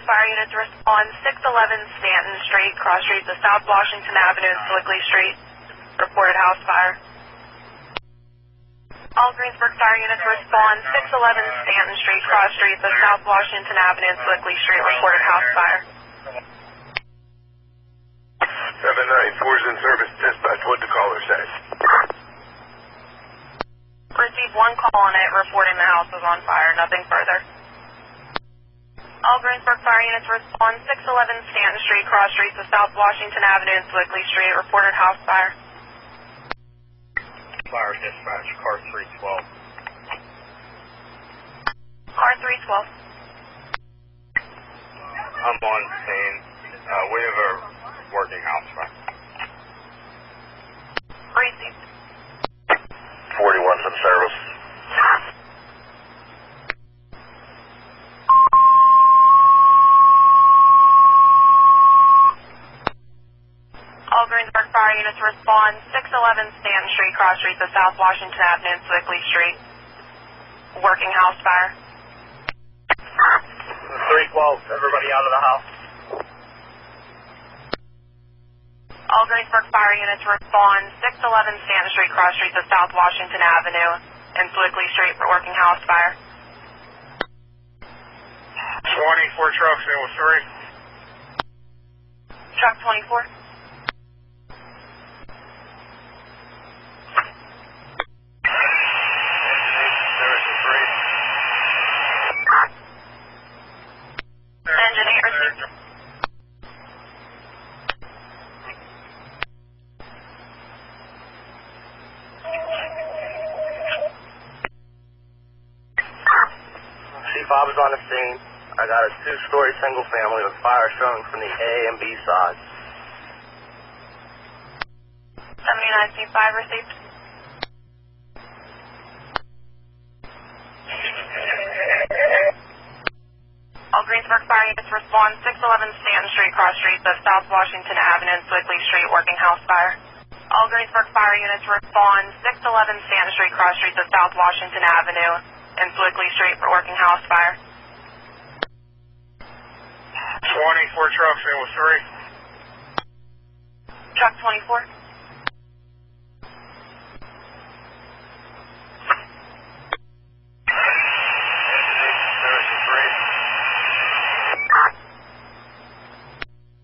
Fire units respond 611 Stanton Street, cross streets of South Washington Avenue and Slickley Street. Reported house fire. All Greensburg Fire units respond 611 Stanton Street, cross streets of South Washington Avenue and Slickley Street. Reported house fire. 794's in service. Dispatch, what'd the caller say? Received one call on it reporting the house was on fire. Nothing further. All Greensburg Fire units respond 611 Stanton Street, cross streets of South Washington Avenue and Slickley Street. Reported house fire. Fire dispatch, car 312. Car 312. I'm on scene. We have a working house fire. Received. 41's in service. All Greensburg Fire units respond 611 Stanton Street, cross streets of South Washington Avenue and Slickley Street. Working house fire. 312, everybody out of the house. All Greensburg Fire units respond 611 Stanton Street, cross streets of South Washington Avenue and Slickley Street for working house fire. 24 trucks in with 3. Truck 24. Engine 8 received. C5 is on the scene. I got a two-story single family with fire showing from the A and B side. 79C5 received. All Greensburg Fire units respond 611 Stanton Street, cross streets of South Washington Avenue and Slickley Street, working house fire. All Greensburg Fire units respond 611 Stanton Street, cross streets of South Washington Avenue and Slickley Street for working house fire. 24 trucks in with 3. Truck 24.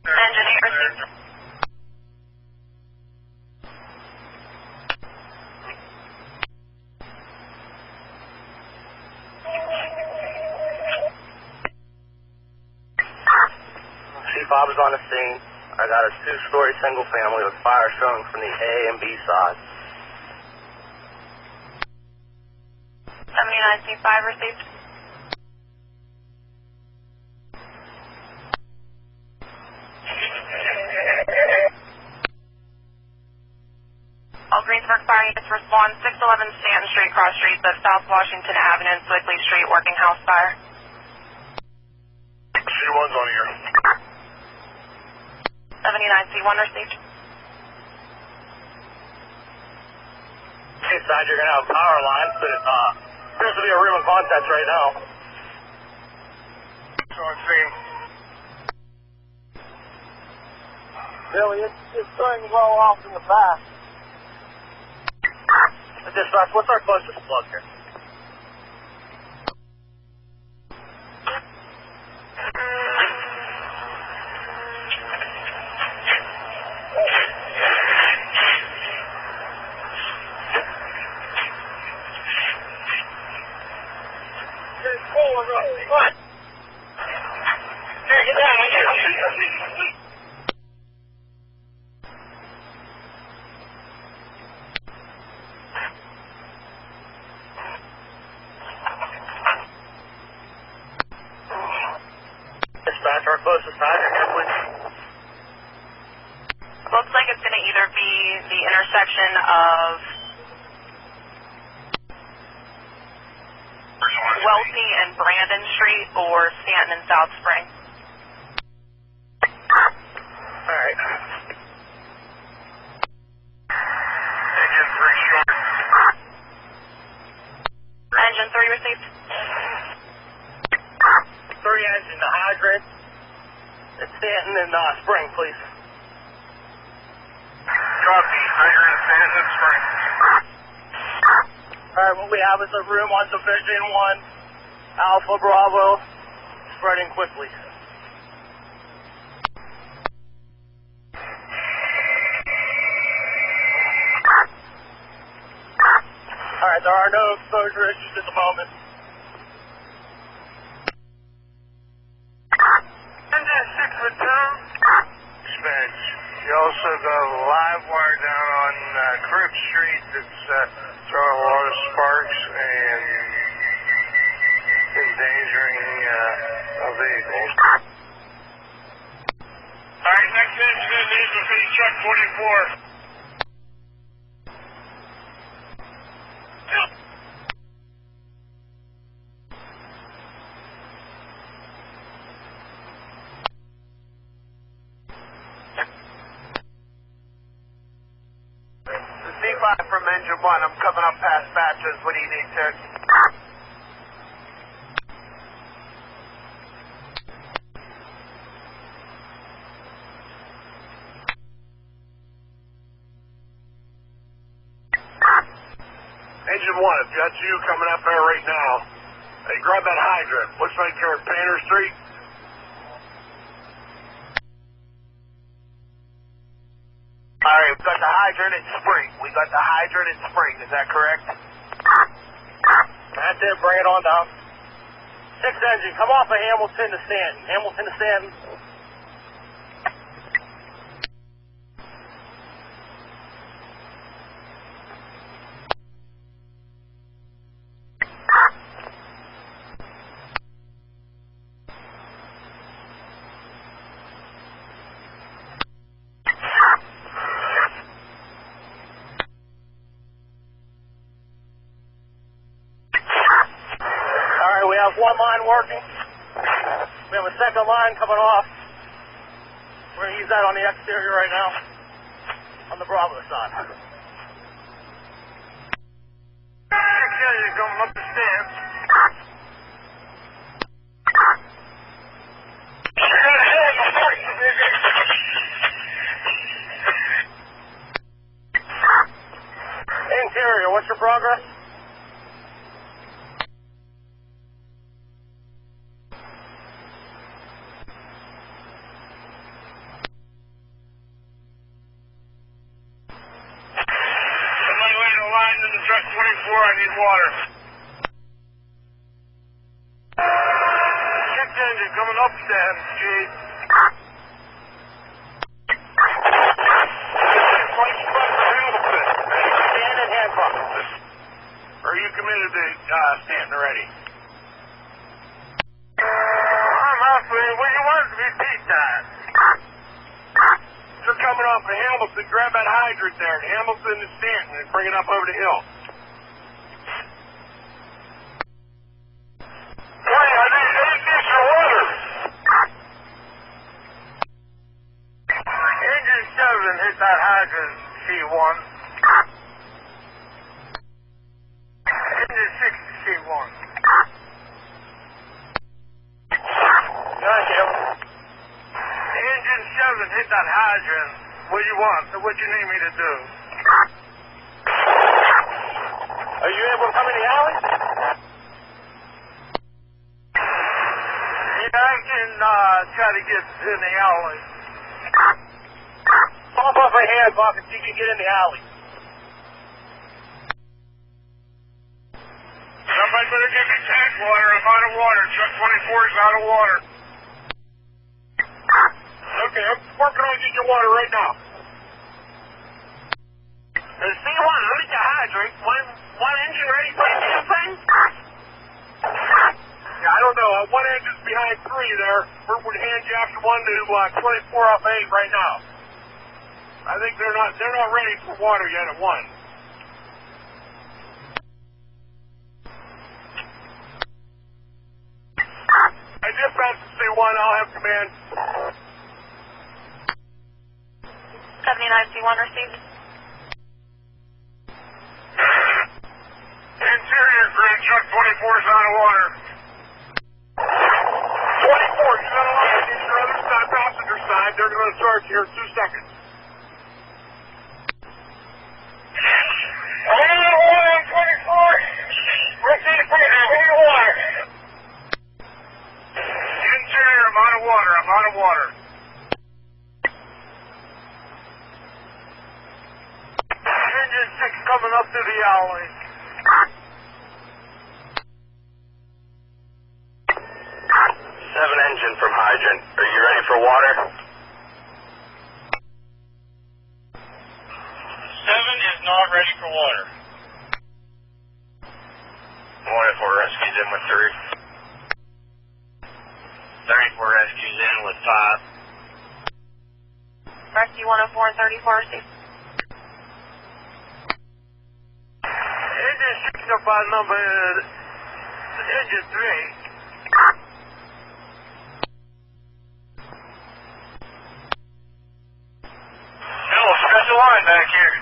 Engine 8 received. C5 is on the scene. I got a two-story single family with fire showing from the A and B side. 79C5 received. All Greensburg Fire units respond 611 Stanton Street, cross streets of South Washington Avenue and Slickley Street, working house fire. C1's on here. 79C1 received. Inside, you're going to have power lines, but it appears to be a room of contents right now. On scene. Billy, it's going well off in the back. Dispatch, what's our closest plug here? What? Here, get down. I got it. Dispatch, our closest passenger here, please. Looks like it's going to either be the intersection of Welty and Brandon Street or Stanton and South Spring. All right. Engine 3 short. Engine 3 received. 3 engine, the hydrant. Stanton and Spring, please. Copy. Hydrant in Stanton and Spring. Alright, what we have is a room on Division 1, Alpha Bravo, spreading quickly. Alright, there are no exposure issues at the moment. Engine 6 return. Dispatch. You also got a live wire down on Crib Street that's throwing a lot of sparks and endangering vehicles. Alright, next incident needs to be truck 24. From Engine 1, I'm coming up past Batches. What do you need, sir? Engine 1, if that's you coming up there right now, hey, grab that hydrant. Looks like you're at Painter Street. Alright, we've got the hydrant at Spring. We got the hydrant at Spring, is that correct? That's it, bring it on down. 6 engine, come off of Hamilton to Stanton. Hamilton to Stanton. One line working. We have a second line coming off. We're going to use that on the exterior right now, on the Bravo side. Exterior coming up the stairs. Interior, what's your progress? Truck 24, I need water. 6 engine coming up Stanton Street. Stand and hand pump. Are you committed to Stanton already? I'm halfway. What do you want to repeat that? You're coming off of Hamilton. Grab that hydrant there at Hamilton and Stanton and bring it up over the hill. Hit that hydrant, C1. Engine 6 to C1. Got you. Engine 7 hit that hydrant. What do you want? What do you need me to do? Are you able to come in the alley? Yeah, I can try to get in the alley. Pump off a hand, Buck, if you can get in the alley. Somebody better give me tank water. I'm out of water. Truck 24 is out of water. Okay, I'm working on getting your water right now. There's C1 underneath the hydrant. One engine ready for the damn thing? Yeah, I don't know. One engine's behind 3 there. We're hand jacking 1 to 24 off 8 right now. I think they're not ready for water yet at 1. I dispatched to C1. I'll have command. 79 C1 received. Interior grid, truck 24 is out of water. 24, you got a line. These are other side passengers. outside. They're going to charge here in 2 seconds. I'm on water on 24. Proceed for water. Interior, I'm out of water. I'm out of water. Engine 6 coming up through the alley. 7 engine from hydrant. Are you ready for water? 7 is not ready for water. 104 rescues in with 3. 34 rescues in with 5. Rescue 104 and 34, Steve. Engine 6 up on number engine 3. Hello, special line back here.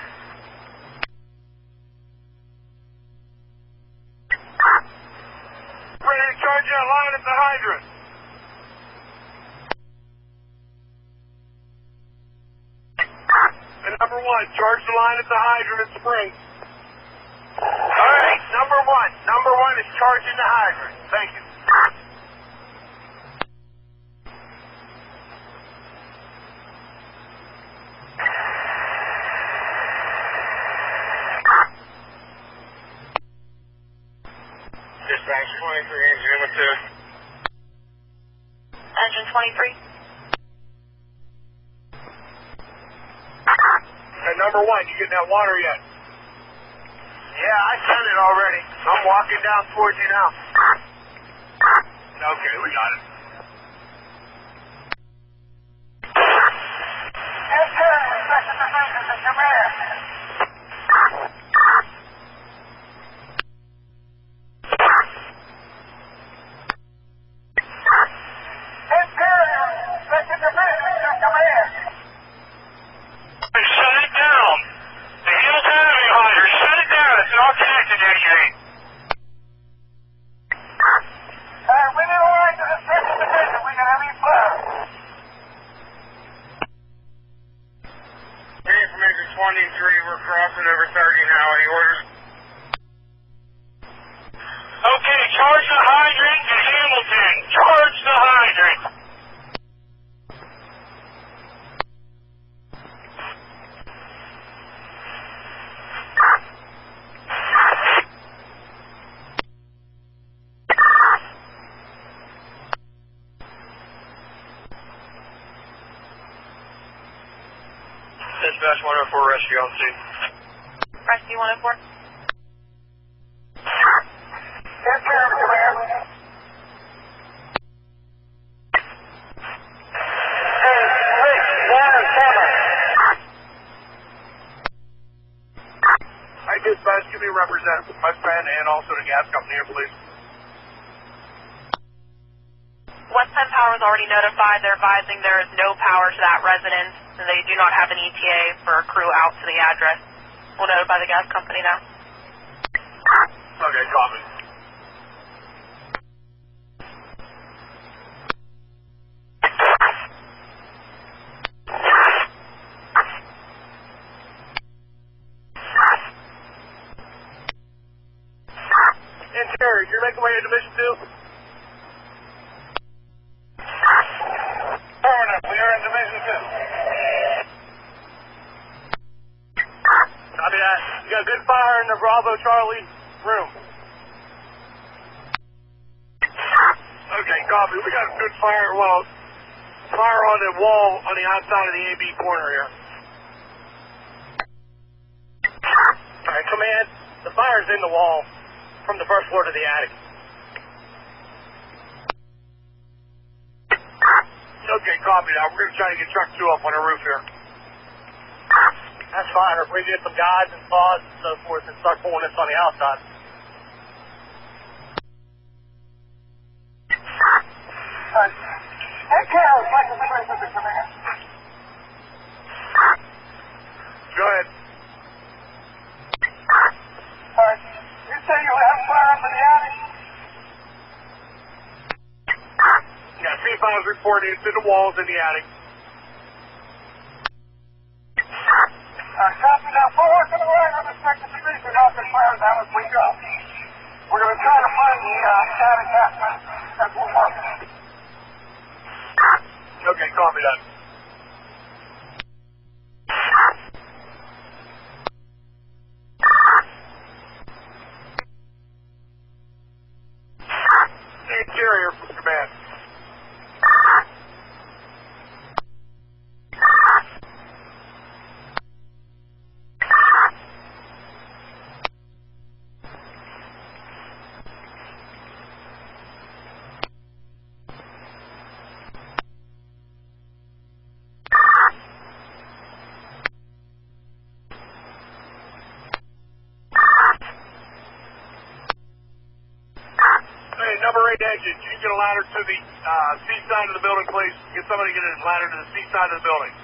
Ready to charge that line at the hydrant. And number 1, charge the line at the hydrant at Spring. Alright, number 1. Number 1 is charging the hydrant. Thank you. Dispatch 23, engine in with 2. Engine 23. And number 1, you getting that water yet? Yeah, I sent it already. I'm walking down towards you now. Okay, we got it. We're crossing over 30 now. Any orders? Okay, charge the hydrant in Hamilton. Charge the hydrant. Dispatch 104, rescue on scene. Rescue 104. Hi, dispatch. Give me a representative from West Penn and also the gas company here, please. West Penn Power is already notified. They're advising there is no power to that residence, and they do not have an ETA for a crew out to the address. We'll notify the gas company now. Okay, copy. Interior, you're making way into Mission 2? We are in Division 2. Copy that. You got good fire in the Bravo Charlie room. Okay, copy. We got good fire. Well, fire on the wall on the outside of the AB corner here. All right, command. The fire's in the wall from the first floor to the attic. Okay, copy that. We're going to try to get truck 2 up on the roof here. That's fine. Or if we get some guides and saws and so forth and start pulling this on the outside. Go ahead. You say you have fire up in the attic? Yeah, C5's reporting it's in the walls in the attic. copy that. Interior from command. Number 8 engine, can you get a ladder to the C side of the building, please? Get somebody to get a ladder to the C side of the building.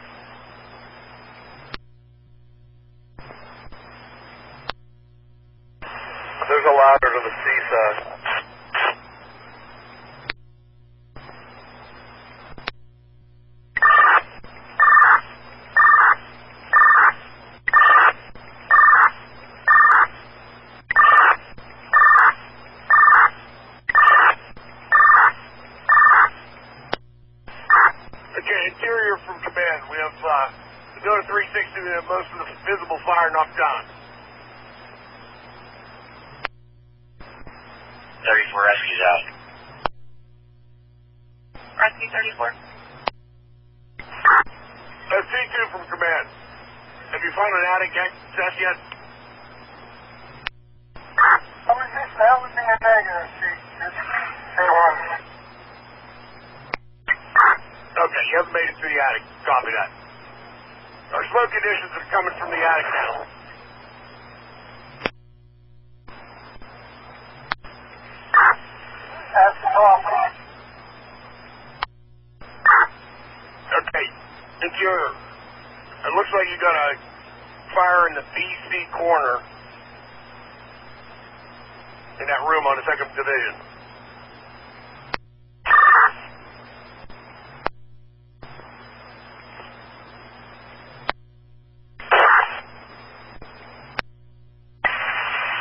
There's a ladder to the C side. Interior from command. We have the Dakota 360. We have most of the visible fire knocked down. 34 rescues out. Rescue 34. C2 from command. Have you found an attic access yet? That would be a negative, Chief. Okay, you haven't made it to the attic. Copy that. Our smoke conditions are coming from the attic now. That's the problem. Okay, interior. It looks like you got a fire in the BC corner in that room on the 2nd Division.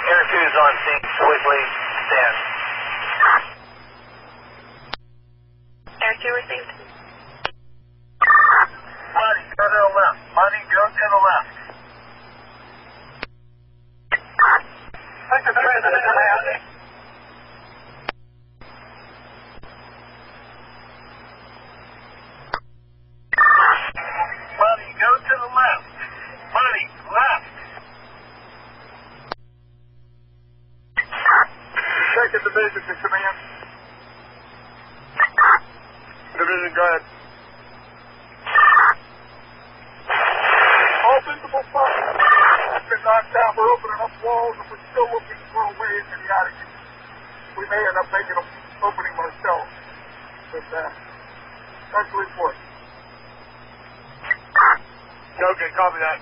Air 2's on scene. Swiftly stand. Air 2 received. Money, go to the left. Money, go to the left. Take the president command. Money, go to the left. Money, left. Second division to command. Division, go ahead. All visible fire has been knocked down. We're opening up walls and we're still looking for a way into the attic. We may end up making an opening ourselves. But that's the report. Okay, copy that.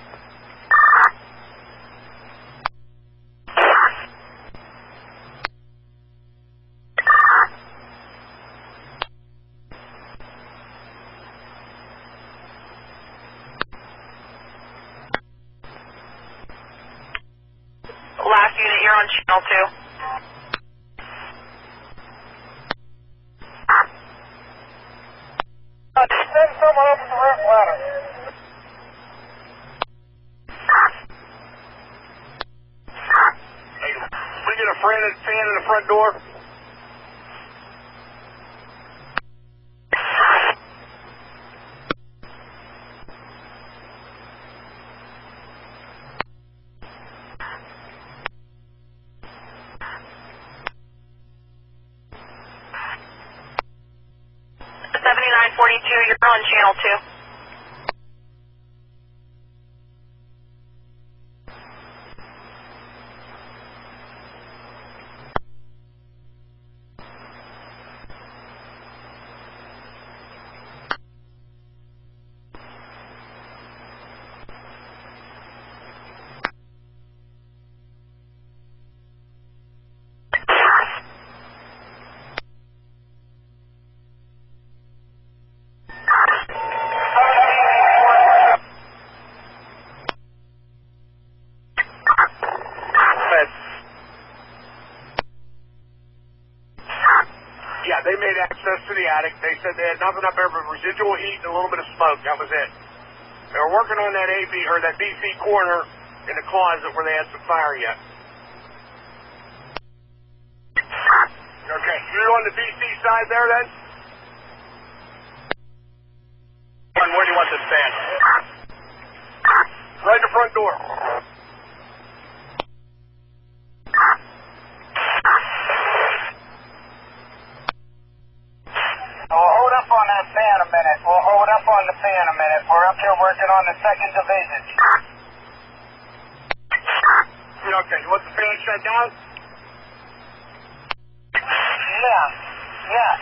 Last unit, you're on channel 2. Send someone up the roof ladder. Hey, we get a fan in the front door. You're on channel 2. to the attic. They said they had nothing up there but residual heat and a little bit of smoke. That was it. They were working on that AB or that BC corner in the closet where they had some fire yet. Okay, you're on the BC side there then? And where do you want this fan? Right in the front door. We'll hold up on that fan a minute. We'll hold up on the fan a minute. We're up here working on the 2nd Division. Okay, you want the fan shut down? Yeah. Yeah.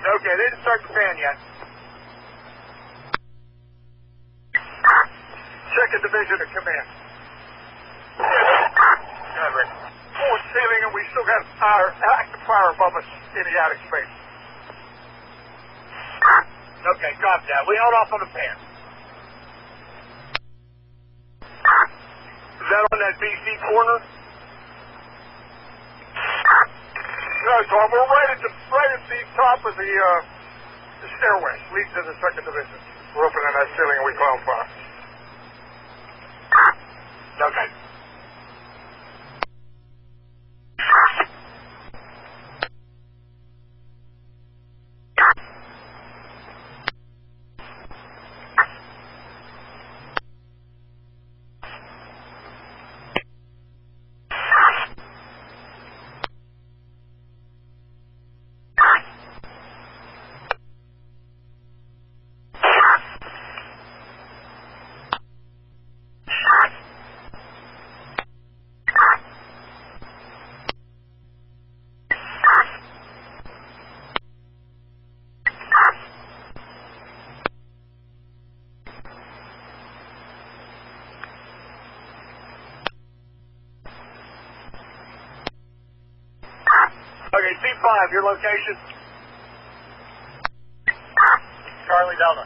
Okay, they didn't start the fan yet. 2nd Division to command. Good, Rick. Full ceiling, and we still got our active fire above us in the attic space. Okay, copy that. We held off on the fan. Is that on that BC corner? No, Tom, we're right at the top of the stairway leading to the 2nd Division. We're opening that ceiling and we found fire. Okay. Okay, C5, your location? Charlie Delta.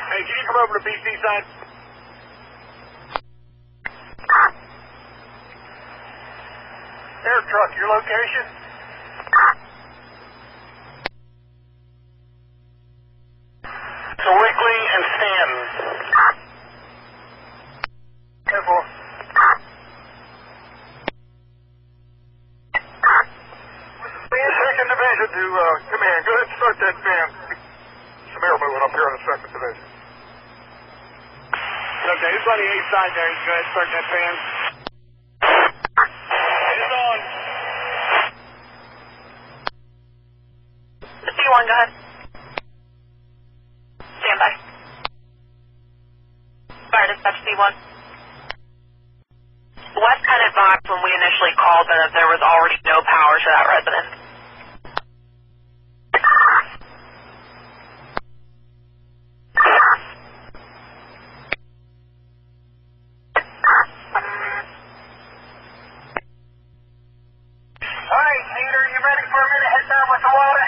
Hey, can you come over to BC side? Air truck, your location? So Wickley and Stanton. Careful. Fan 2nd Division to command. Go ahead and start that fan. Some air moving up here in the 2nd Division. Okay, who's on the A side there? Go ahead and start that fan. It's on. C1, go ahead. Stand by. Fire dispatch C1. West Penn advised when we initially called that there was already no power to that residence. All right, Peter, you ready for me to hit down with the water?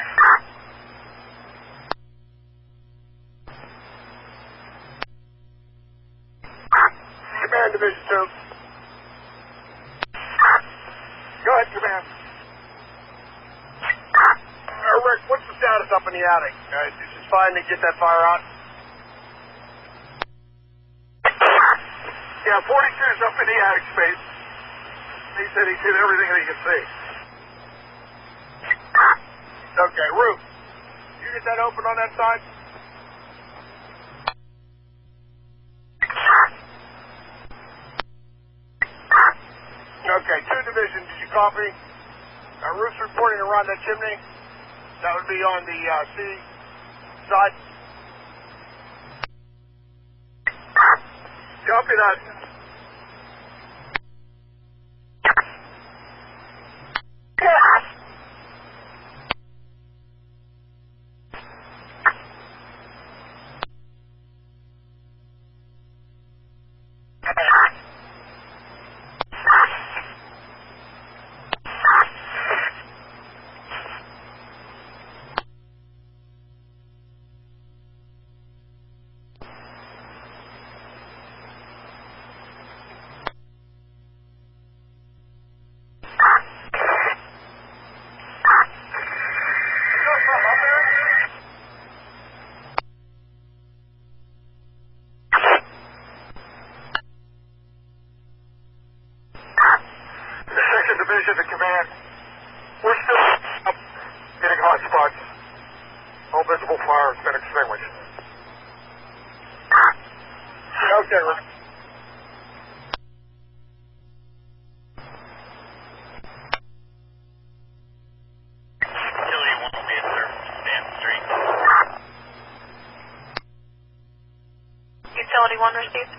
Command Division 2. Go ahead, Command. Rick, what's the status up in the attic? Is it fine to get that fire out? Yeah, 42's up in the attic space. He said he did everything that he could see. Okay, roof. You get that open on that side? Okay, 2 Division, did you copy? Roof's reporting around that chimney. That would be on the C side. Copy that. Division to command. We're still up, getting hot spots. No visible fire has been extinguished. Okay, Rick. Utility 1 will be in service to Stanton Street. Utility 1 received.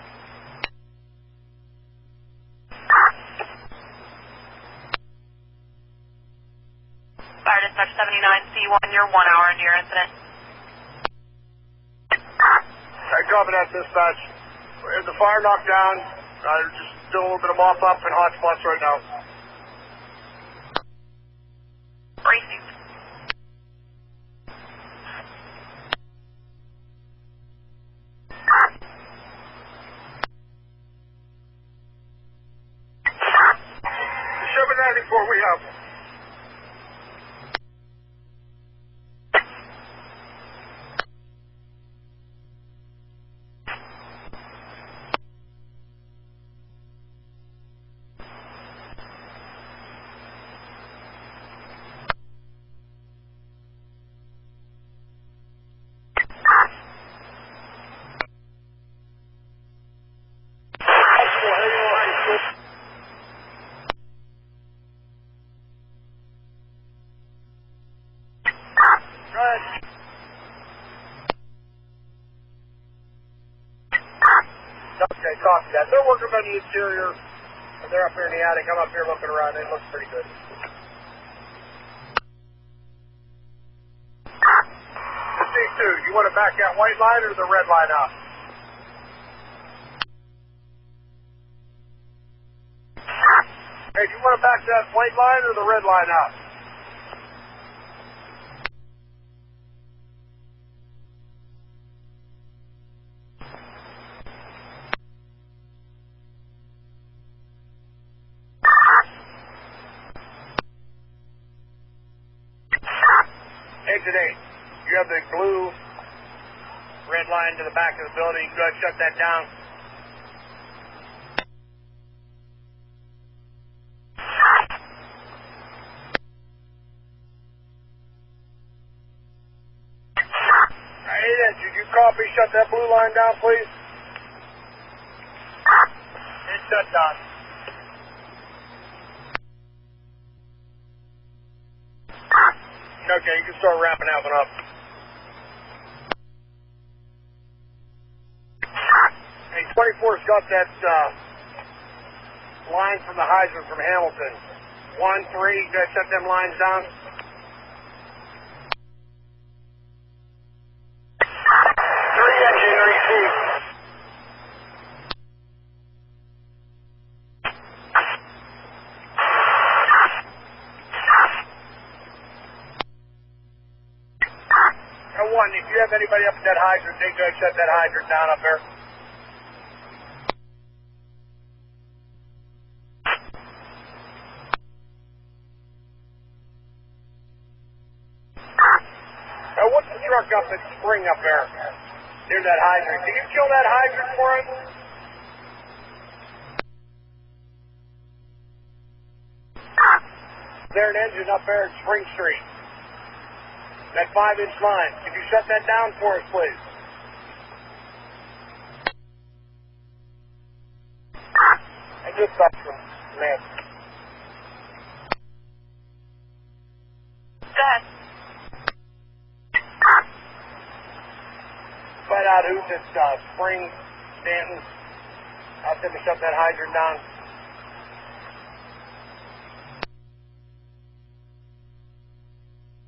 Fire dispatch 79C1, you're 1 hour into your incident. I copy that, dispatch. The fire knocked down. Just doing a little bit of mop up and hot spots right now. Received. Sherman 94, we have. Okay, copy that. They're working on the interior, and they're up here in the attic. I'm up here looking around. It looks pretty good. C2, you want to back that white line or the red line up? Hey, do you want to back that white line or the red line up? Exit 8. You have the blue red line to the back of the building. Go ahead and shut that down. Hey, then, did you copy? Shut that blue line down, please. It's shut down. Okay, you can start wrapping that one up. Hey, 24's got that line from the hydrant from Hamilton. 1, 3, you guys shut them lines down. 3 engine received. One, if you have anybody up at that hydrant, they go shut that hydrant down up there. Now, what's the truck up at Spring up there? Near that hydrant. Can you kill that hydrant for us? There's an engine up there at Spring Street. That 5-inch line. Could you shut that down for us, please? And just up from man. Go ahead. Find out who's at Spring, Stanton. Ask them to shut that hydrant down.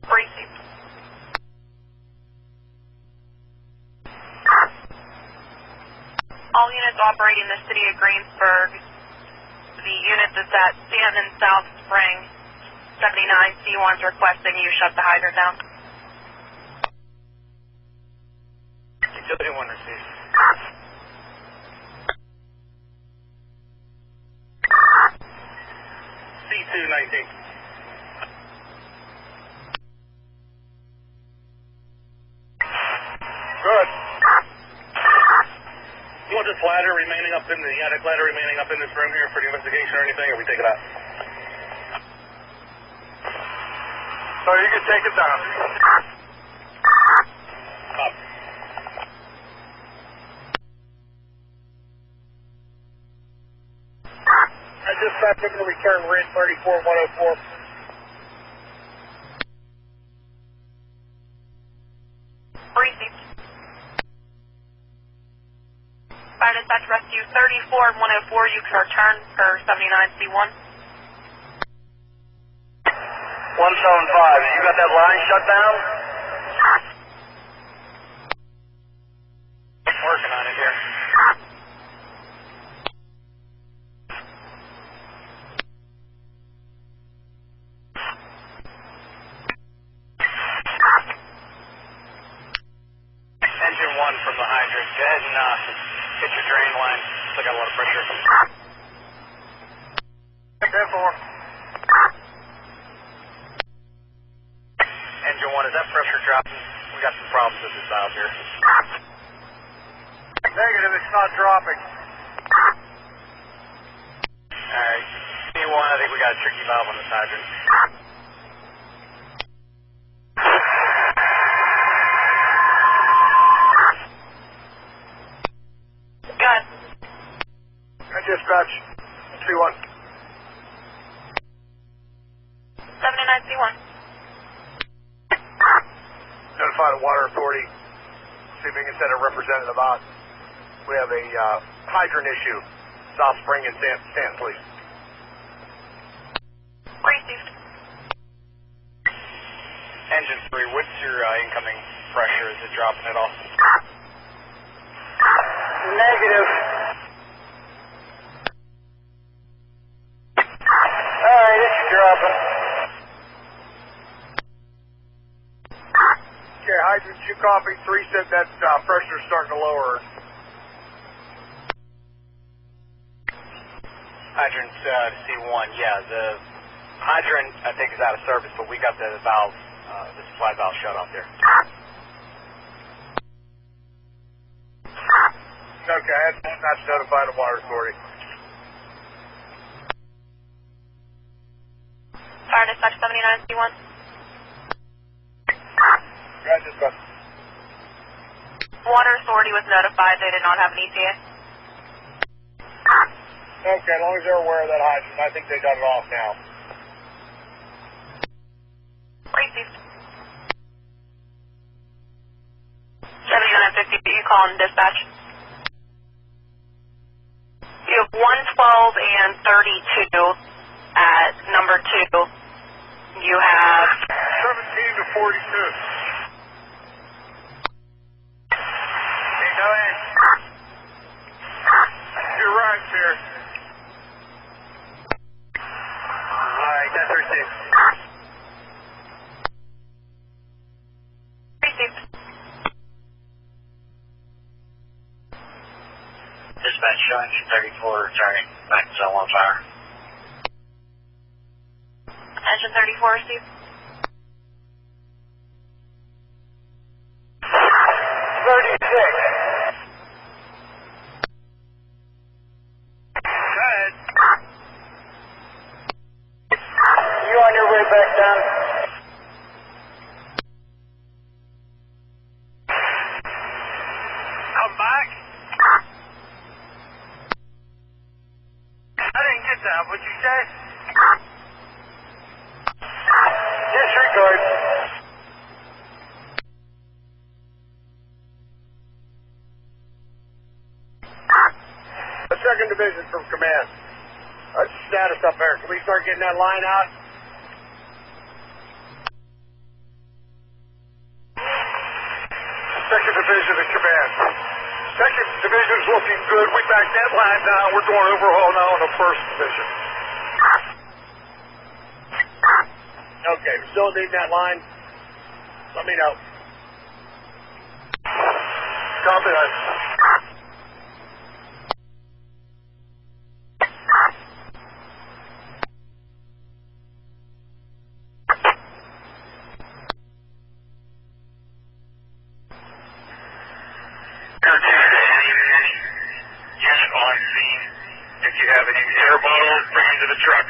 Received. All units operating the city of Greensburg. The unit that's at Stanton South Spring, 79C1 is requesting you shut the hydrant down. Utility 1 received. C219. Good. You want this ladder remaining up in the attic ladder remaining up in this room here for the investigation or anything, or we take it out? So you can take it down. I just got to return red 34104. Received. Fire dispatch rescue 34104, you can return for 79C1. 175, you got that line shut down? Working on it here. Engine 1 from the hydrant. Go ahead and hit your drain line. Still got a lot of pressure. Take that for. Engine 1, is that pressure dropping? We got some problems with this valve here. Negative, it's not dropping. Alright, C1, I think we got a tricky valve on this hydrant. Good. Dispatch, C1. 79C1. Notify the Water Authority. See if we can send a representative out. We have a hydrant issue. South Spring and Stanton, please. Received. Engine 3, what's your incoming pressure? Is it dropping at all? Negative. Alright, it's dropping. Okay, hydrant 2 copy. 3 said that pressure is starting to lower. Hydrant C1, yeah, the hydrant I think is out of service, but we got the valve, the supply valve shut off there. Okay, that's notified the Water Authority. Fire dispatch 79C1. Yeah, dispatch. Water Authority was notified they did not have an ETA. Okay, as long as they're aware of that hydrant, I think they got it off now. Received. 7950, you call in dispatch. You have 112 and 32 at number 2. You have 17 to 42. Hey, go ahead. You're right, sir. Alright, that's received. received. Dispatch showing you 34, returning back to zone 1 fire. Engine 34 received. 36. Go ahead. You on your way back down? Come back? I didn't get that. What'd you say? Disregard. The 2nd Division from command. What's the status up there? Can we start getting that line out? Second Division in command. 2nd Division is looking good. We backed that line down. We're doing overhaul now in the 1st Division. Okay, we still need that line. Let me know. Copy that. Unit on scene. If you have any air bottles, bring them to the truck.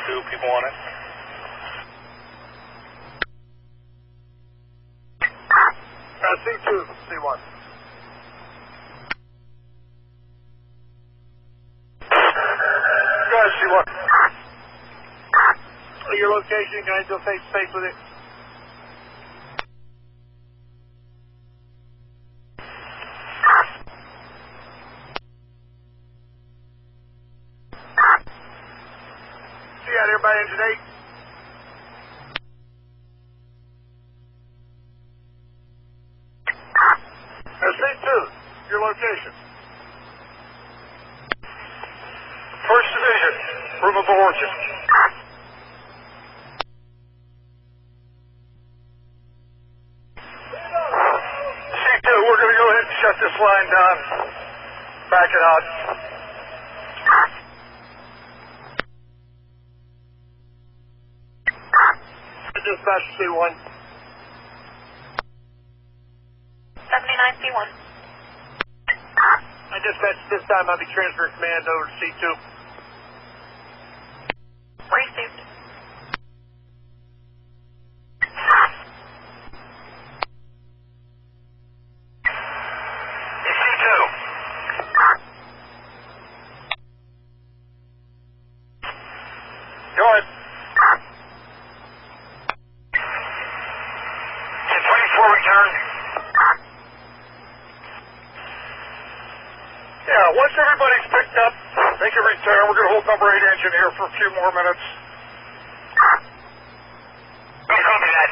two people on it. C2, C1. Go ahead, C1. Your location, can I do a face-to-face with it? You got everybody in today? C2, your location. First Division, room of origin. C2, we're going to go ahead and shut this line down. Back it out. Dispatch C1. 79C1. I dispatch this time. I'll be transferring command over to C2. Received. C2. Go ahead. 1024 return. Yeah, once everybody's picked up, they can return. We're going to hold number 8 engine here for a few more minutes. Copy that.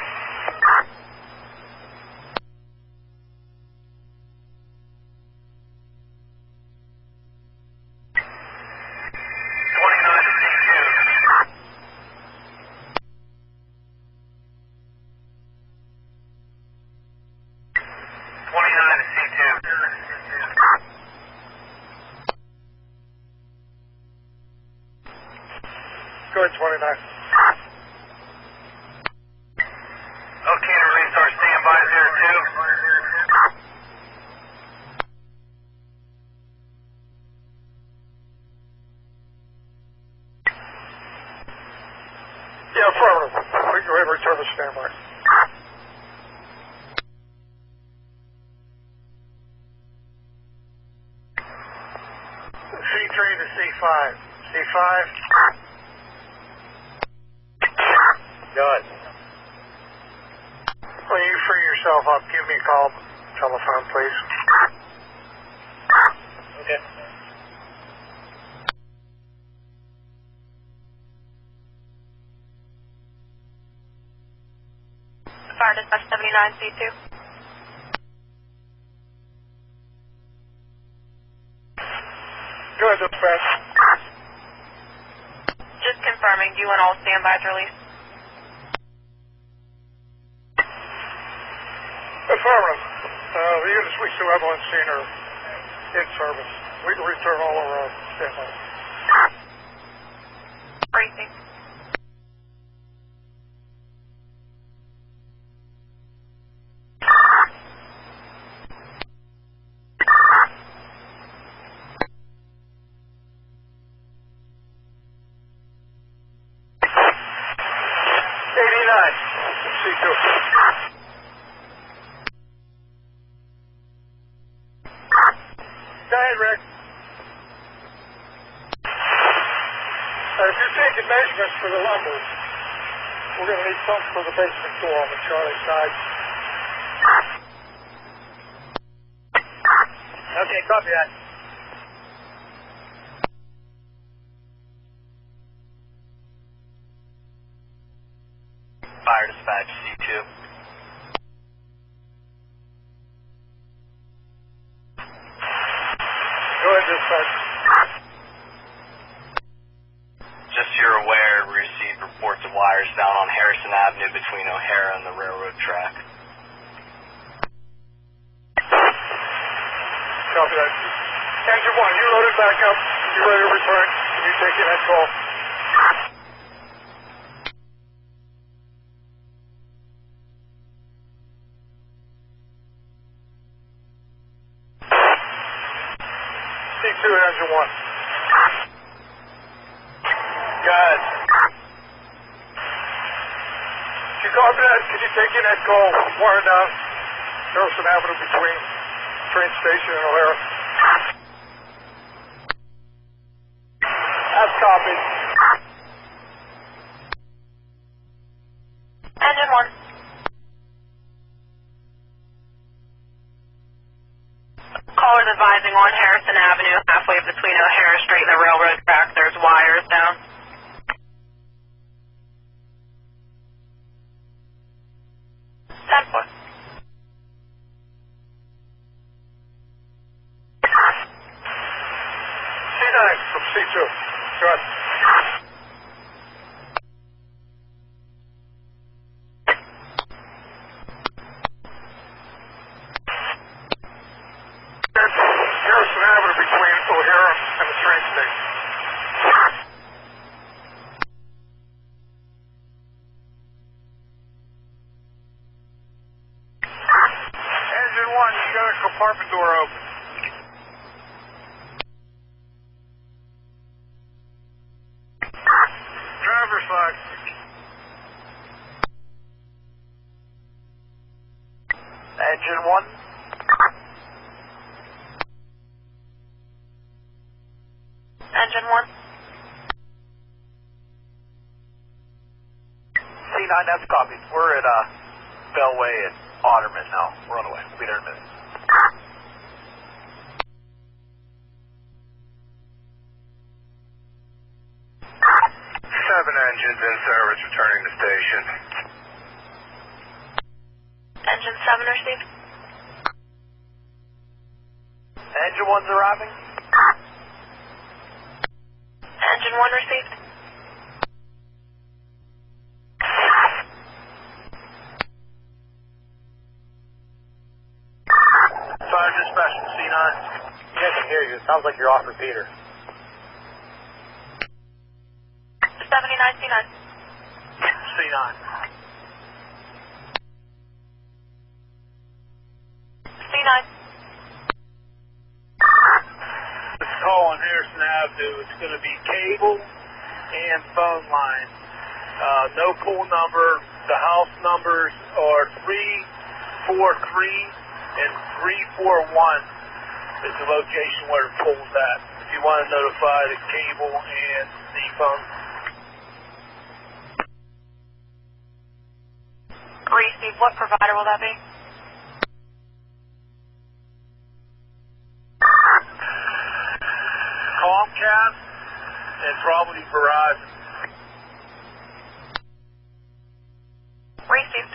Go ahead, 29. Okay, to release our standby 02. Yeah, affirmative. We can go ahead and return to standby. C3 to C5. C5. Good. When you free yourself up, give me a call. Telephone, please. Okay. Fire dispatch 79C2. Go ahead, dispatch. Just confirming, do you want all standbys released? Affirmative. The units we still have on scene are in service. We can return all our standby. Briefing. Go ahead, Rick. If you're taking measurements for the lumber, we're going to need something for the basement door on the Charlie side. Okay, copy that. Fire dispatch C2. Go ahead, dispatch. Just so you're aware, we received reports of wires down on Harrison Avenue between O'Hara and the railroad track. Copy that. Engine 1, you loaded back up. You ready to return? You taking that call? C2, engine 1. Go ahead. You copy that? Can you take in that call? Wire down Harrison Avenue between train station and O'Hara. That's copied. Engine 1. Callers advising on Harrison Avenue, halfway between O'Hara Street and the railroad track, there's wires down. Temple. C9 from C2. Good. Harrison Avenue between O'Hara and the train station. Engine 1, you got a compartment door open. Driver's side. Engine 1. Engine 1. C9, that's copied. We're at Bellway and Otterman now. We're on the way. We'll be there in a minute. 7 engines in service, returning to station. Engine 7 received. Engine 1's arriving. Engine 1 received. Fire dispatch from C9. Yeah, I can hear you. It sounds like you're off repeater. 79 C9. C9. C9. This call on Harrison Avenue, it's going to be cable and phone line. No pool number. The house numbers are 343 and 341 is the location where the pool's at. If you want to notify the cable and the phone. Received. What provider will that be? Comcast and probably Verizon. Received.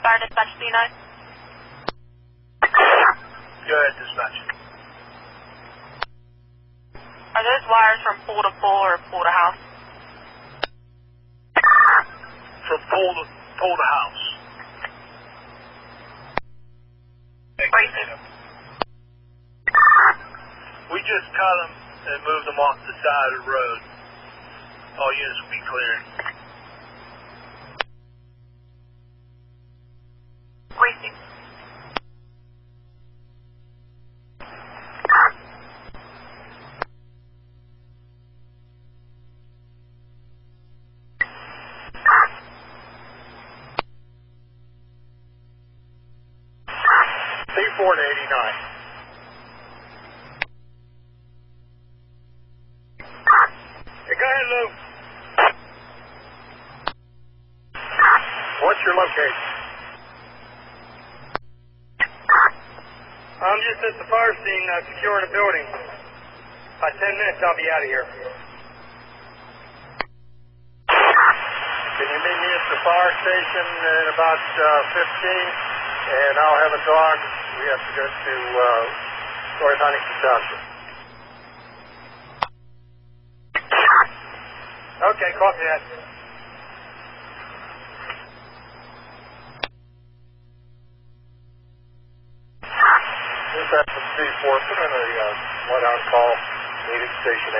Fire dispatch C9. Go ahead, dispatch. Are those wires from pool to pool or pool to house? From pool to house. Received. We just cut them and moved them off the side of the road. All units will be cleared. Received. C4 to 89. Hey, go ahead, Lou. What's your location? I'm just at the fire scene securing a building. By 10 minutes, I'll be out of here. Can you meet me at the fire station in about 15? And I'll have a dog. We have to go to North Huntington Township. Okay, copy that. This is from C4. Put in a one-hour call. Needed Station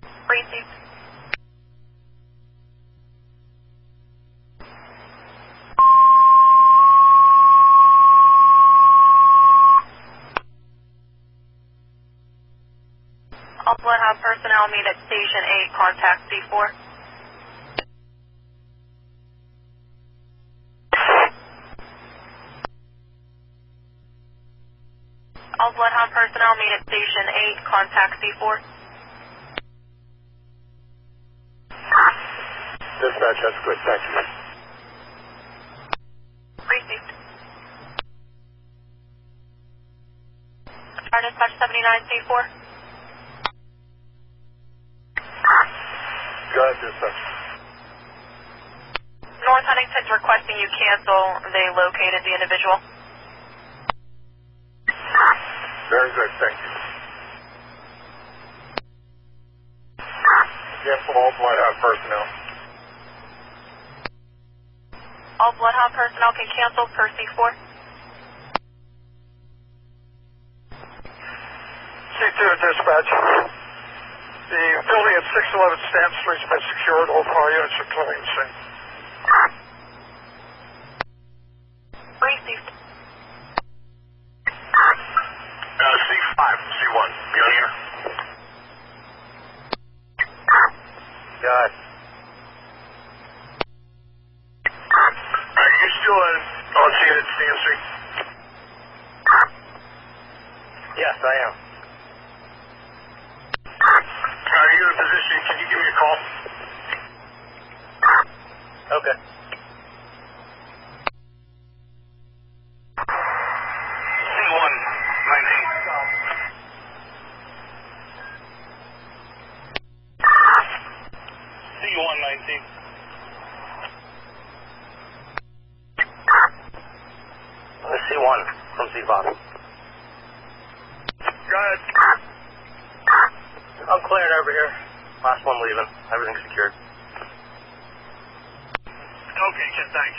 8. Received. All Bloodhound personnel meet at Station 8, contact C4. All Bloodhound personnel meet at Station 8, contact C4. Dispatch, that's good, thank you. Received. Our dispatch 79 C4. Go ahead, dispatch. North Huntington's requesting you cancel. They located the individual. Very good, thank you. Cancel all Bloodhound personnel. All Bloodhound personnel can cancel per C4. C2 dispatch. The building at 611 Stanton Street has been secured. All fire units are clearing the scene. Received. C5 from C1, be on here. Got it. Are you still on scene at Stanton Street? Yes, I am. Are you in a position? Can you give me a call? Okay. C1, 19. C1 19. C1 from C5. Go ahead. I'm clearing over here. Last one leaving. Everything's secured. Okay, Ken, thanks.